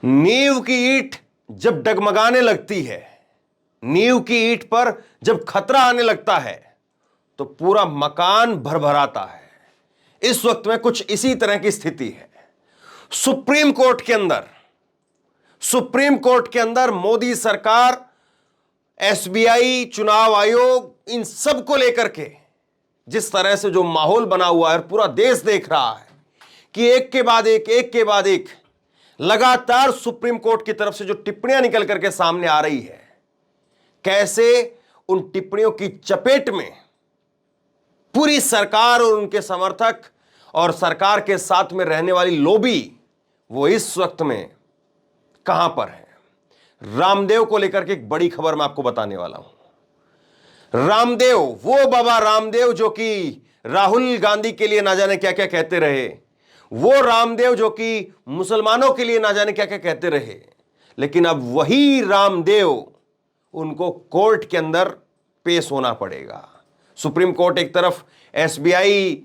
नींव की ईंट जब डगमगाने लगती है, नींव की ईंट पर जब खतरा आने लगता है तो पूरा मकान भरभराता है। इस वक्त में कुछ इसी तरह की स्थिति है। सुप्रीम कोर्ट के अंदर मोदी सरकार, एसबीआई, चुनाव आयोग, इन सब को लेकर के जिस तरह से जो माहौल बना हुआ है, पूरा देश देख रहा है कि एक के बाद एक लगातार सुप्रीम कोर्ट की तरफ से जो टिप्पणियां निकल करके सामने आ रही है, कैसे उन टिप्पणियों की चपेट में पूरी सरकार और उनके समर्थक और सरकार के साथ में रहने वाली लॉबी वो इस वक्त में कहां पर है। रामदेव को लेकर के एक बड़ी खबर मैं आपको बताने वाला हूं। रामदेव, वो बाबा रामदेव जो कि राहुल गांधी के लिए ना जाने क्या क्या कहते रहे, वो रामदेव जो कि मुसलमानों के लिए ना जाने क्या क्या कहते रहे, लेकिन अब वही रामदेव उनको कोर्ट के अंदर पेश होना पड़ेगा। सुप्रीम कोर्ट एक तरफ एसबीआई,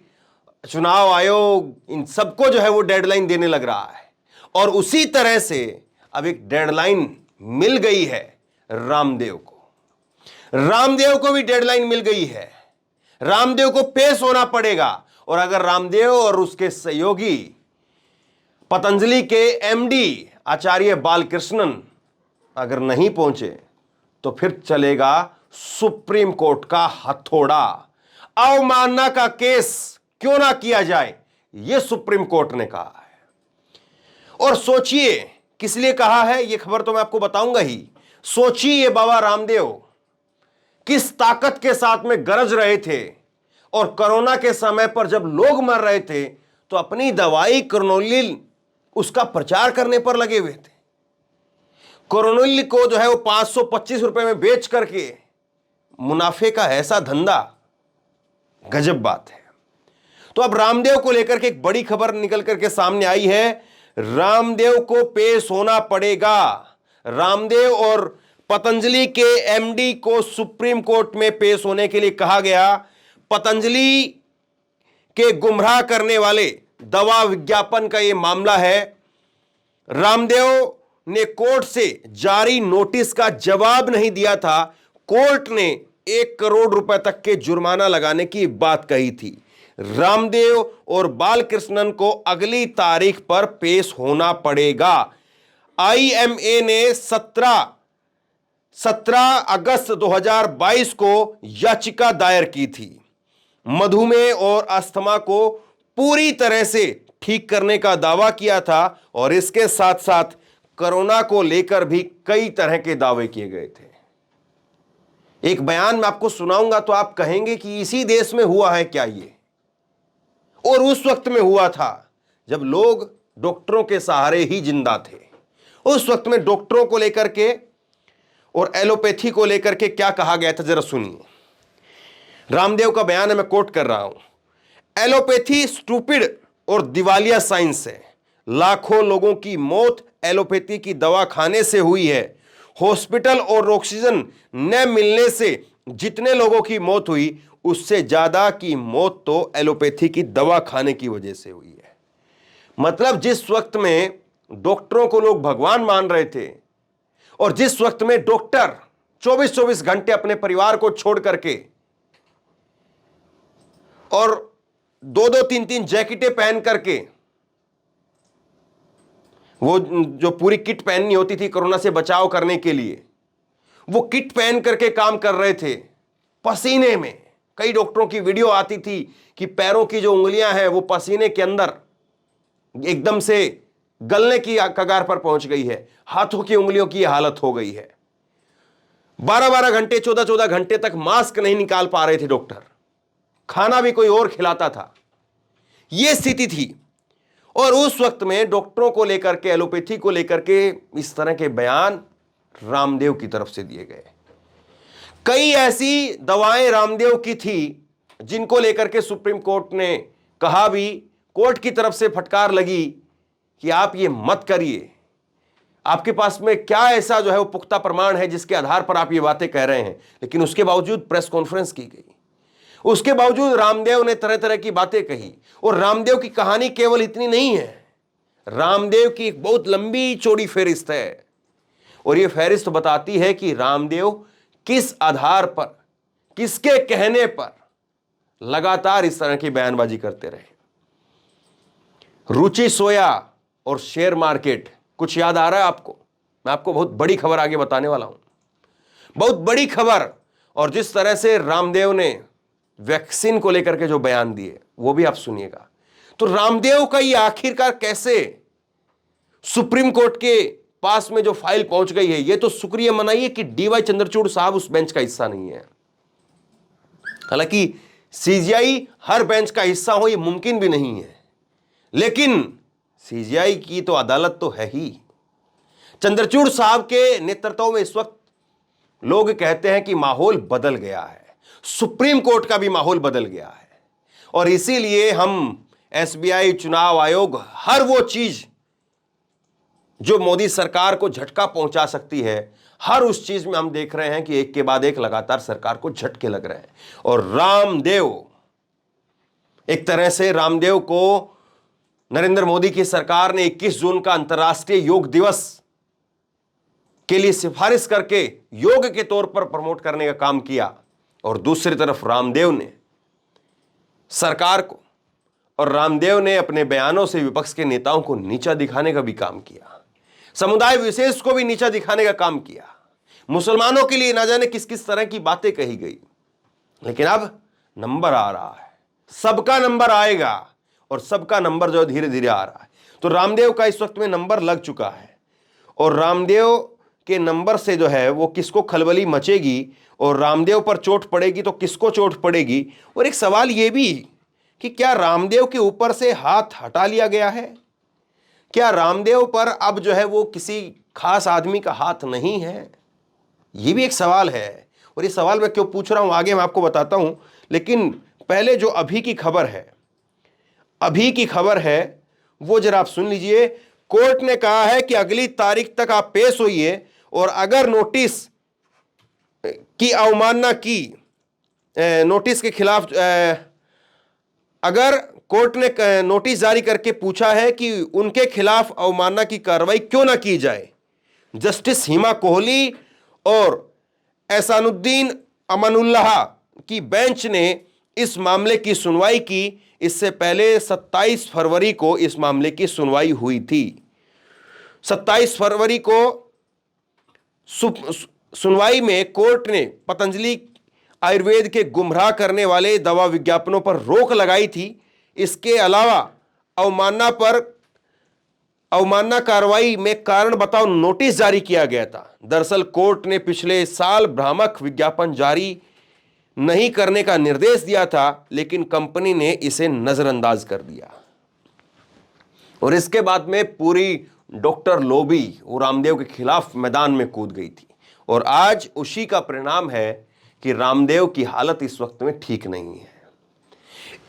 चुनाव आयोग, इन सबको जो है वो डेडलाइन देने लग रहा है, और उसी तरह से अब एक डेडलाइन मिल गई है रामदेव को। रामदेव को भी डेडलाइन मिल गई है, रामदेव को पेश होना पड़ेगा। और अगर रामदेव और उसके सहयोगी पतंजलि के एमडी आचार्य बालकृष्णन अगर नहीं पहुंचे तो फिर चलेगा सुप्रीम कोर्ट का हथौड़ा। अवमानना का केस क्यों ना किया जाए, यह सुप्रीम कोर्ट ने कहा है। और सोचिए किस लिए कहा है, यह खबर तो मैं आपको बताऊंगा ही। सोचिए बाबा रामदेव किस ताकत के साथ में गरज रहे थे, और कोरोना के समय पर जब लोग मर रहे थे तो अपनी दवाई कोरोनिल उसका प्रचार करने पर लगे हुए थे। कोरोनिल को जो है वो 525 रुपए में बेच करके मुनाफे का ऐसा धंधा, गजब बात है। तो अब रामदेव को लेकर के एक बड़ी खबर निकल करके सामने आई है। रामदेव को पेश होना पड़ेगा। रामदेव और पतंजलि के एमडी को सुप्रीम कोर्ट में पेश होने के लिए कहा गया। पतंजलि के गुमराह करने वाले दवा विज्ञापन का यह मामला है। रामदेव ने कोर्ट से जारी नोटिस का जवाब नहीं दिया था। कोर्ट ने 1 करोड़ रुपए तक के जुर्माना लगाने की बात कही थी। रामदेव और बालकृष्णन को अगली तारीख पर पेश होना पड़ेगा। आईएमए ने 17 अगस्त 2022 को याचिका दायर की थी। मधुमेह और अस्थमा को पूरी तरह से ठीक करने का दावा किया था, और इसके साथ साथ कोरोना को लेकर भी कई तरह के दावे किए गए थे। एक बयान मैं आपको सुनाऊंगा तो आप कहेंगे कि इसी देश में हुआ है क्या ये। और उस वक्त में हुआ था जब लोग डॉक्टरों के सहारे ही जिंदा थे। उस वक्त में डॉक्टरों को लेकर के और एलोपैथी को लेकर के क्या कहा गया था, जरा सुनिए। रामदेव का बयान है, मैं कोट कर रहा हूं। एलोपैथी स्टूपिड और दिवालिया साइंस है। लाखों लोगों की मौत एलोपैथी की दवा खाने से हुई है। हॉस्पिटल और ऑक्सीजन न मिलने से जितने लोगों की मौत हुई, उससे ज्यादा की मौत तो एलोपैथी की दवा खाने की वजह से हुई है। मतलब जिस वक्त में डॉक्टरों को लोग भगवान मान रहे थे, और जिस वक्त में डॉक्टर 24-24 घंटे अपने परिवार को छोड़ करके और 2-2, 3-3 जैकेटें पहन करके, वो जो पूरी किट पहननी होती थी कोरोना से बचाव करने के लिए, वो किट पहन करके काम कर रहे थे पसीने में। कई डॉक्टरों की वीडियो आती थी कि पैरों की जो उंगलियां हैं वो पसीने के अंदर एकदम से गलने की कगार पर पहुंच गई है। हाथों की उंगलियों की हालत हो गई है। 12-12 घंटे, 14-14 घंटे तक मास्क नहीं निकाल पा रहे थे डॉक्टर। खाना भी कोई और खिलाता था। यह स्थिति थी। और उस वक्त में डॉक्टरों को लेकर के, एलोपैथी को लेकर के इस तरह के बयान रामदेव की तरफ से दिए गए। कई ऐसी दवाएं रामदेव की थी जिनको लेकर के सुप्रीम कोर्ट ने कहा भी, कोर्ट की तरफ से फटकार लगी कि आप ये मत करिए। आपके पास में क्या ऐसा जो है वो पुख्ता प्रमाण है जिसके आधार पर आप ये बातें कह रहे हैं। लेकिन उसके बावजूद प्रेस कॉन्फ्रेंस की गई। उसके बावजूद रामदेव ने तरह तरह की बातें कही। और रामदेव की कहानी केवल इतनी नहीं है। रामदेव की एक बहुत लंबी चौड़ी फहरिस्त है और यह फहरिस्त बताती है कि रामदेव किस आधार पर, किसके कहने पर लगातार इस तरह की बयानबाजी करते रहे। रुचि सोया और शेयर मार्केट, कुछ याद आ रहा है आपको? मैं आपको बहुत बड़ी खबर आगे बताने वाला हूं, बहुत बड़ी खबर। और जिस तरह से रामदेव ने वैक्सीन को लेकर के जो बयान दिए वो भी आप सुनिएगा। तो रामदेव का ये आखिरकार कैसे सुप्रीम कोर्ट के पास में जो फाइल पहुंच गई है, ये तो शुक्रिया मनाइए कि डीवाई चंद्रचूड़ साहब उस बेंच का हिस्सा नहीं है। हालांकि सीजीआई हर बेंच का हिस्सा हो ये मुमकिन भी नहीं है, लेकिन सीजीआई की तो अदालत तो है ही। चंद्रचूड़ साहब के नेतृत्व में इस वक्त लोग कहते हैं कि माहौल बदल गया है, सुप्रीम कोर्ट का भी माहौल बदल गया है। और इसीलिए हम एसबीआई, चुनाव आयोग, हर वो चीज जो मोदी सरकार को झटका पहुंचा सकती है, हर उस चीज में हम देख रहे हैं कि एक के बाद एक लगातार सरकार को झटके लग रहे हैं। और रामदेव, एक तरह से रामदेव को नरेंद्र मोदी की सरकार ने 21 जून का अंतर्राष्ट्रीय योग दिवस के लिए सिफारिश करके योग के तौर पर प्रमोट करने का काम किया, और दूसरी तरफ रामदेव ने सरकार को, और रामदेव ने अपने बयानों से विपक्ष के नेताओं को नीचा दिखाने का भी काम किया, समुदाय विशेष को भी नीचा दिखाने का काम किया, मुसलमानों के लिए ना जाने किस किस तरह की बातें कही गई। लेकिन अब नंबर आ रहा है, सबका नंबर आएगा, और सबका नंबर जो धीरे धीरे आ रहा है। तो रामदेव का इस वक्त में नंबर लग चुका है, और रामदेव के नंबर से जो है वो किसको खलबली मचेगी और रामदेव पर चोट पड़ेगी तो किसको चोट पड़ेगी। और एक सवाल ये भी कि क्या रामदेव के ऊपर से हाथ हटा लिया गया है? क्या रामदेव पर अब जो है वो किसी खास आदमी का हाथ नहीं है? ये भी एक सवाल है, और ये सवाल मैं क्यों पूछ रहा हूं आगे मैं आपको बताता हूं। लेकिन पहले जो अभी की खबर है वो जरा आप सुन लीजिए। कोर्ट ने कहा है कि अगली तारीख तक आप पेश होइए, और अगर नोटिस की अवमानना की, नोटिस के खिलाफ अगर कोर्ट ने नोटिस जारी करके पूछा है कि उनके खिलाफ अवमानना की कार्रवाई क्यों ना की जाए। जस्टिस हिमा कोहली और एहसानुद्दीन अमानुल्लाह की बेंच ने इस मामले की सुनवाई की। इससे पहले 27 फरवरी को इस मामले की सुनवाई हुई थी। 27 फरवरी को सुनवाई में कोर्ट ने पतंजलि आयुर्वेद के गुमराह करने वाले दवा विज्ञापनों पर रोक लगाई थी। इसके अलावा अवमानना कार्रवाई में कारण बताओ नोटिस जारी किया गया था। दरअसल कोर्ट ने पिछले साल भ्रामक विज्ञापन जारी नहीं करने का निर्देश दिया था, लेकिन कंपनी ने इसे नजरअंदाज कर दिया, और इसके बाद में पूरी डॉक्टर लॉबी वो रामदेव के खिलाफ मैदान में कूद गई थी। और आज उसी का परिणाम है कि रामदेव की हालत इस वक्त में ठीक नहीं है।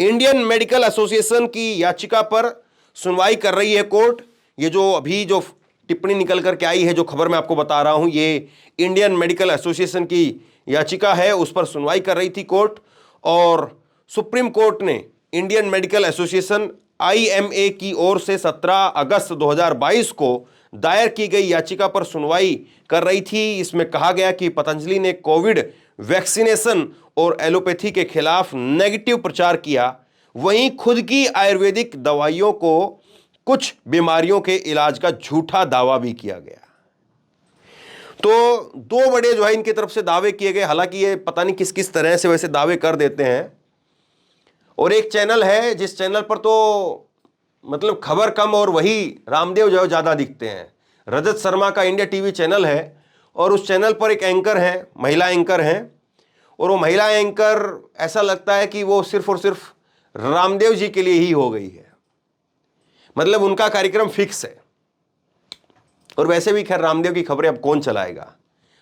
इंडियन मेडिकल एसोसिएशन की याचिका पर सुनवाई कर रही है कोर्ट। ये जो अभी जो टिप्पणी निकल करके आई है, जो खबर मैं आपको बता रहा हूं, ये इंडियन मेडिकल एसोसिएशन की याचिका है, उस पर सुनवाई कर रही थी कोर्ट। और सुप्रीम कोर्ट ने इंडियन मेडिकल एसोसिएशन IMA की ओर से 17 अगस्त 2022 को दायर की गई याचिका पर सुनवाई कर रही थी। इसमें कहा गया कि पतंजलि ने कोविड वैक्सीनेशन और एलोपैथी के खिलाफ नेगेटिव प्रचार किया, वहीं खुद की आयुर्वेदिक दवाइयों को कुछ बीमारियों के इलाज का झूठा दावा भी किया गया। तो दो बड़े जो है इनकी तरफ से दावे किए गए। हालांकि ये पता नहीं किस किस तरह से वैसे दावे कर देते हैं। और एक चैनल है जिस चैनल पर तो मतलब खबर कम और वही रामदेव जो ज्यादा दिखते हैं। रजत शर्मा का इंडिया टीवी चैनल है, और उस चैनल पर एक एंकर है, महिला एंकर हैं, और वो महिला एंकर ऐसा लगता है कि वो सिर्फ और सिर्फ रामदेव जी के लिए ही हो गई है। मतलब उनका कार्यक्रम फिक्स है। और वैसे भी खैर रामदेव की खबरें अब कौन चलाएगा?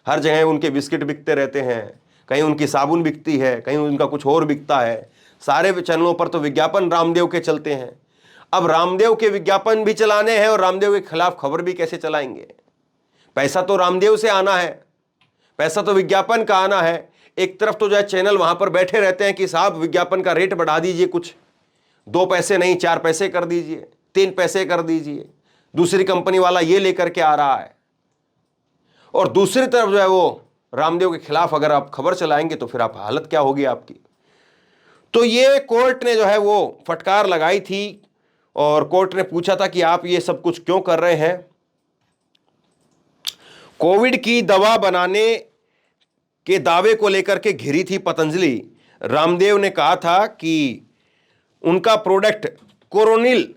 हर जगह उनके बिस्किट बिकते रहते हैं, कहीं उनकी साबुन बिकती है, कहीं उनका कुछ और बिकता है। सारे चैनलों पर तो विज्ञापन रामदेव के चलते हैं। अब रामदेव के विज्ञापन भी चलाने हैं और रामदेव के खिलाफ खबर भी कैसे चलाएंगे? पैसा तो रामदेव से आना है, पैसा तो विज्ञापन का आना है। एक तरफ तो जो है चैनल वहां पर बैठे रहते हैं कि साहब विज्ञापन का रेट बढ़ा दीजिए, कुछ 2 पैसे नहीं 4 पैसे कर दीजिए, 3 पैसे कर दीजिए। दूसरी कंपनी वाला ये लेकर के आ रहा है, और दूसरी तरफ जो है वो रामदेव के खिलाफ अगर आप खबर चलाएंगे तो फिर आप हालत क्या होगी आपकी। तो ये कोर्ट ने जो है वो फटकार लगाई थी और कोर्ट ने पूछा था कि आप ये सब कुछ क्यों कर रहे हैं। कोविड की दवा बनाने के दावे को लेकर के घिरी थी पतंजलि। रामदेव ने कहा था कि उनका प्रोडक्ट कोरोनिल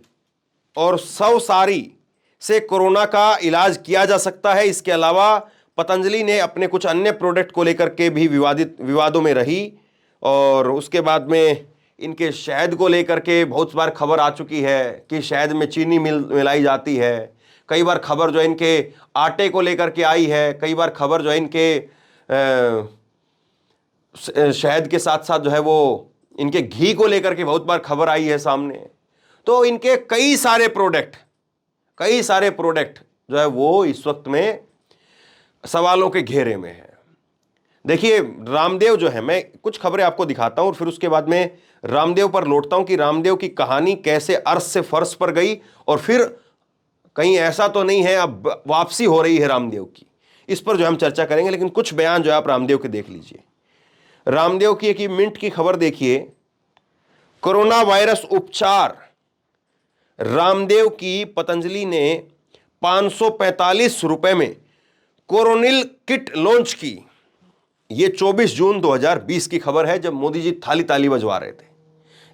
और सवसारी से कोरोना का इलाज किया जा सकता है। इसके अलावा पतंजलि ने अपने कुछ अन्य प्रोडक्ट को लेकर के भी विवादों में रही, और उसके बाद में इनके शहद को लेकर के बहुत बार खबर आ चुकी है कि शहद में चीनी मिलाई जाती है। कई बार खबर जो है इनके आटे को लेकर के आई है, कई बार खबर जो है इनके शहद के साथ साथ जो है वो इनके घी को लेकर के बहुत बार खबर आई है सामने। तो इनके कई सारे प्रोडक्ट जो है वो इस वक्त में सवालों के घेरे में है। देखिए रामदेव जो है, मैं कुछ खबरें आपको दिखाता हूं और फिर उसके बाद में रामदेव पर लौटता हूं कि रामदेव की कहानी कैसे अर्श से फर्श पर गई, और फिर कहीं ऐसा तो नहीं है अब वापसी हो रही है रामदेव की। इस पर जो हम चर्चा करेंगे, लेकिन कुछ बयान जो है आप रामदेव के देख लीजिए। रामदेव की एक मिनट की खबर देखिए, कोरोना वायरस उपचार। रामदेव की पतंजलि ने 545 रुपए में कोरोनिल किट लॉन्च की। यह 24 जून 2020 की खबर है, जब मोदी जी थाली ताली बजवा रहे थे।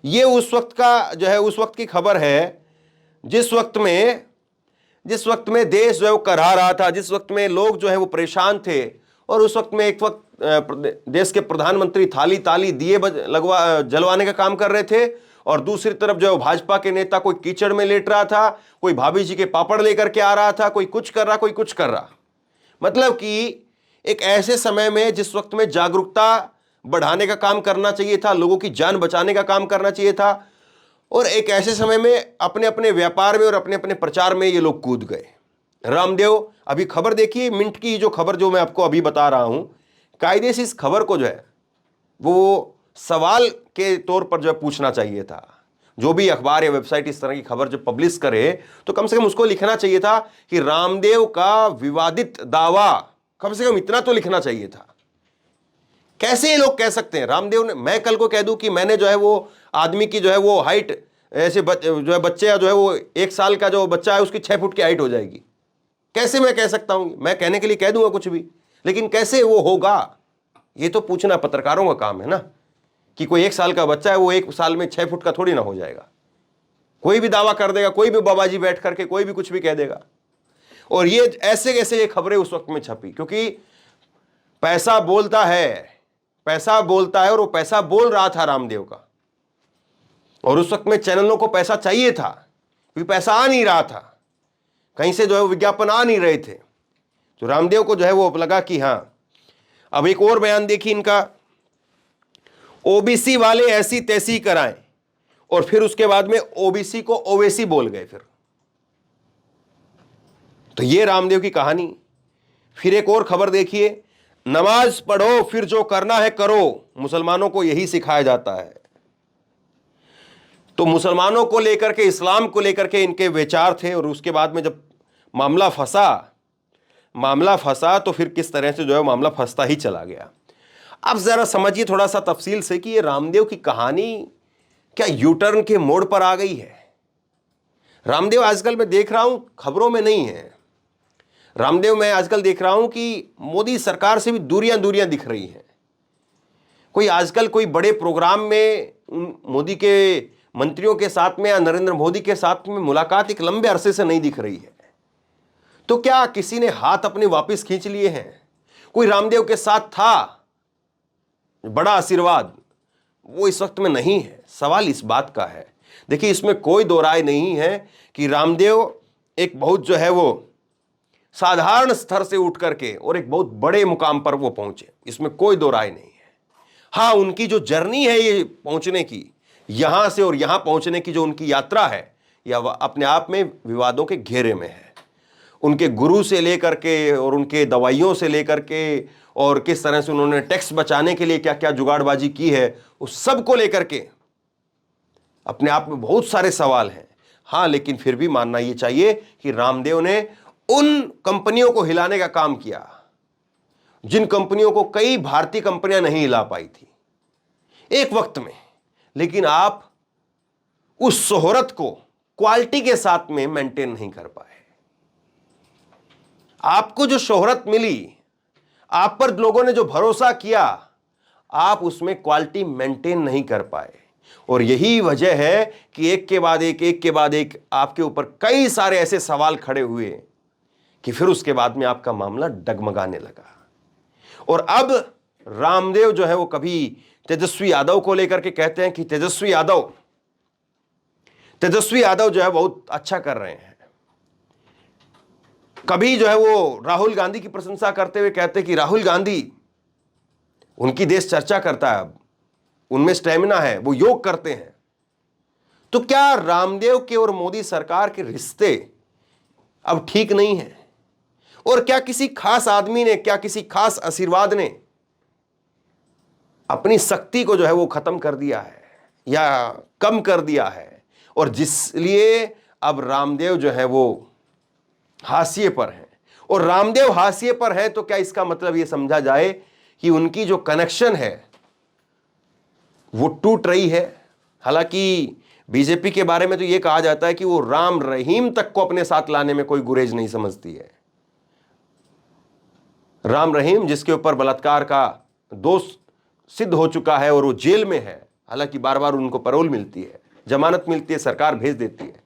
यह उस वक्त का जो है उस वक्त की खबर है जिस वक्त में देश जो है वो करहा रहा था, जिस वक्त में लोग जो है वो परेशान थे, और उस वक्त में एक वक्त देश के प्रधानमंत्री थाली ताली दिए जलवाने का काम कर रहे थे, और दूसरी तरफ जो है भाजपा के नेता कोई कीचड़ में लेट रहा था, कोई भाभी जी के पापड़ लेकर के आ रहा था, कोई कुछ कर रहा, कोई कुछ कर रहा। मतलब कि एक ऐसे समय में जिस वक्त में जागरूकता बढ़ाने का काम करना चाहिए था, लोगों की जान बचाने का काम करना चाहिए था, और एक ऐसे समय में अपने अपने व्यापार में और अपने अपने प्रचार में ये लोग कूद गए। रामदेव, अभी खबर देखिए, मिनट की जो खबर जो मैं आपको अभी बता रहा हूं, कायदे से इस खबर को जो है वो सवाल के तौर पर जो है पूछना चाहिए था। जो भी अखबार या वेबसाइट इस तरह की खबर जो पब्लिश करे तो कम से कम उसको लिखना चाहिए था कि रामदेव का विवादित दावा, कम से कम इतना तो लिखना चाहिए था। कैसे ये लोग कह सकते हैं रामदेव ने, मैं कल को कह दूं कि मैंने जो है वो आदमी की जो है वो हाइट ऐसे जो है बच्चे जो है वो 1 साल का जो बच्चा है उसकी 6 फुट की हाइट हो जाएगी, कैसे मैं कह सकता हूं? मैं कहने के लिए कह दूंगा कुछ भी, लेकिन कैसे वो होगा ये तो पूछना पत्रकारों का काम है ना, कि कोई 1 साल का बच्चा है वो 1 साल में 6 फुट का थोड़ी ना हो जाएगा। कोई भी दावा कर देगा, कोई भी बाबाजी बैठ करके कोई भी कुछ भी कह देगा। और ये ऐसे कैसे ये खबरें उस वक्त में छपी, क्योंकि पैसा बोलता है और वो पैसा बोल रहा था रामदेव का, और उस वक्त में चैनलों को पैसा चाहिए था क्योंकि पैसा आ नहीं रहा था, कहीं से जो है विज्ञापन आ नहीं रहे थे। तो रामदेव को जो है वो लगा कि हां। अब एक और बयान देखिए इनका, ओबीसी वाले ऐसी तैसी कराएं, और फिर उसके बाद में ओबीसी को ओवैसी बोल गए फिर। तो ये रामदेव की कहानी। फिर एक और खबर देखिए, नमाज पढ़ो फिर जो करना है करो, मुसलमानों को यही सिखाया जाता है। तो मुसलमानों को लेकर के, इस्लाम को लेकर के इनके विचार थे, और उसके बाद में जब मामला फंसा तो फिर किस तरह से जो है मामला फंसता ही चला गया। अब जरा समझिए थोड़ा सा तफसील से कि ये रामदेव की कहानी क्या यूटर्न के मोड़ पर आ गई है। रामदेव आजकल मैं देख रहा हूं खबरों में नहीं है। रामदेव मैं आजकल देख रहा हूं कि मोदी सरकार से भी दूरियां दिख रही हैं। कोई आजकल कोई बड़े प्रोग्राम में मोदी के मंत्रियों के साथ में या नरेंद्र मोदी के साथ में मुलाकात एक लंबे अरसे से नहीं दिख रही है। तो क्या किसी ने हाथ अपने वापस खींच लिए हैं? कोई रामदेव के साथ था बड़ा आशीर्वाद, वो इस वक्त में नहीं है। सवाल इस बात का है, देखिए इसमें कोई दो राय नहीं है कि रामदेव एक बहुत जो है वो साधारण स्तर से उठ करके और एक बहुत बड़े मुकाम पर वो पहुंचे, इसमें कोई दो राय नहीं है। हाँ, उनकी जो जर्नी है ये पहुंचने की, यहां से और यहां पहुंचने की जो उनकी यात्रा है, यह अपने आप में विवादों के घेरे में है। उनके गुरु से लेकर के और उनके दवाइयों से लेकर के, और किस तरह से उन्होंने टैक्स बचाने के लिए क्या क्या जुगाड़बाजी की है, उस सब को लेकर के अपने आप में बहुत सारे सवाल हैं। हां, लेकिन फिर भी मानना यह चाहिए कि रामदेव ने उन कंपनियों को हिलाने का काम किया जिन कंपनियों को कई भारतीय कंपनियां नहीं हिला पाई थी एक वक्त में। लेकिन आप उस शोहरत को क्वालिटी के साथ में मेंटेन नहीं कर पाए। आपको जो शोहरत मिली, आप पर लोगों ने जो भरोसा किया, आप उसमें क्वालिटी मेंटेन नहीं कर पाए। और यही वजह है कि एक के बाद एक आपके ऊपर कई सारे ऐसे सवाल खड़े हुए कि फिर उसके बाद में आपका मामला डगमगाने लगा। और अब रामदेव जो है वो कभी तेजस्वी यादव को लेकर के कहते हैं कि तेजस्वी यादव जो है बहुत अच्छा कर रहे हैं। कभी जो है वो राहुल गांधी की प्रशंसा करते हुए कहते हैं कि राहुल गांधी, उनकी देश चर्चा करता है, अब उनमें स्टेमिना है, वो योग करते हैं। तो क्या रामदेव के और मोदी सरकार के रिश्ते अब ठीक नहीं हैं? और क्या किसी खास आदमी ने, क्या किसी खास आशीर्वाद ने अपनी शक्ति को जो है वो खत्म कर दिया है या कम कर दिया है, और जिसलिए अब रामदेव जो है वो हाशिए पर हैं? और रामदेव हाशिए पर है तो क्या इसका मतलब यह समझा जाए कि उनकी जो कनेक्शन है वो टूट रही है? हालांकि बीजेपी के बारे में तो यह कहा जाता है कि वो राम रहीम तक को अपने साथ लाने में कोई गुरेज नहीं समझती है। राम रहीम जिसके ऊपर बलात्कार का दोष सिद्ध हो चुका है और वो जेल में है, हालांकि बार बार उनको पैरोल मिलती है, जमानत मिलती है, सरकार भेज देती है,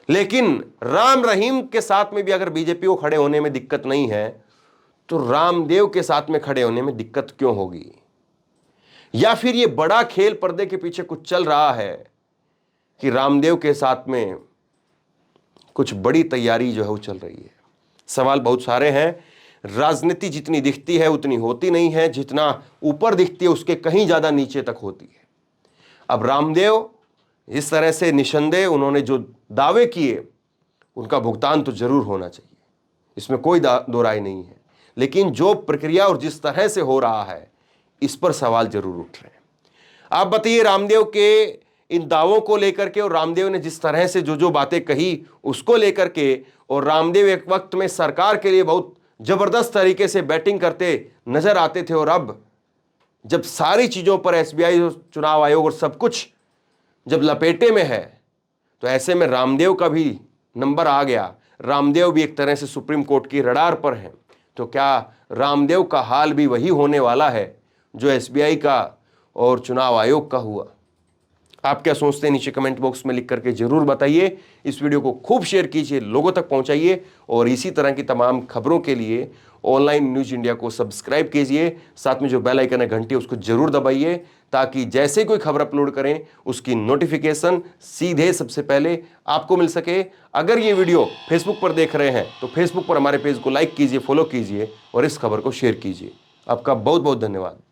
लेकिन राम रहीम के साथ में भी अगर बीजेपी को खड़े होने में दिक्कत नहीं है तो रामदेव के साथ में खड़े होने में दिक्कत क्यों होगी? या फिर ये बड़ा खेल पर्दे के पीछे कुछ चल रहा है कि रामदेव के साथ में कुछ बड़ी तैयारी जो है वो चल रही है? सवाल बहुत सारे हैं। राजनीति जितनी दिखती है उतनी होती नहीं है, जितना ऊपर दिखती है उसके कहीं ज्यादा नीचे तक होती है। अब रामदेव इस तरह से निसंदेह उन्होंने जो दावे किए उनका भुगतान तो जरूर होना चाहिए, इसमें कोई दो राय नहीं है। लेकिन जो प्रक्रिया और जिस तरह से हो रहा है इस पर सवाल जरूर उठ रहे हैं। आप बताइए, रामदेव के इन दावों को लेकर के और रामदेव ने जिस तरह से जो बातें कही उसको लेकर के, और रामदेव एक वक्त में सरकार के लिए बहुत जबरदस्त तरीके से बैटिंग करते नजर आते थे, और अब जब सारी चीजों पर एसबीआई, चुनाव आयोग और सब कुछ जब लपेटे में है, तो ऐसे में रामदेव का भी नंबर आ गया। रामदेव भी एक तरह से सुप्रीम कोर्ट की रडार पर हैं। तो क्या रामदेव का हाल भी वही होने वाला है जो एसबीआई का और चुनाव आयोग का हुआ? आप क्या सोचते हैं नीचे कमेंट बॉक्स में लिख करके जरूर बताइए। इस वीडियो को खूब शेयर कीजिए, लोगों तक पहुंचाइए, और इसी तरह की तमाम खबरों के लिए ऑनलाइन न्यूज इंडिया को सब्सक्राइब कीजिए। साथ में जो बेल आइकन है, घंटी, उसको जरूर दबाइए, ताकि जैसे कोई खबर अपलोड करें उसकी नोटिफिकेशन सीधे सबसे पहले आपको मिल सके। अगर ये वीडियो फेसबुक पर देख रहे हैं तो फेसबुक पर हमारे पेज को लाइक कीजिए, फॉलो कीजिए और इस खबर को शेयर कीजिए। आपका बहुत बहुत धन्यवाद।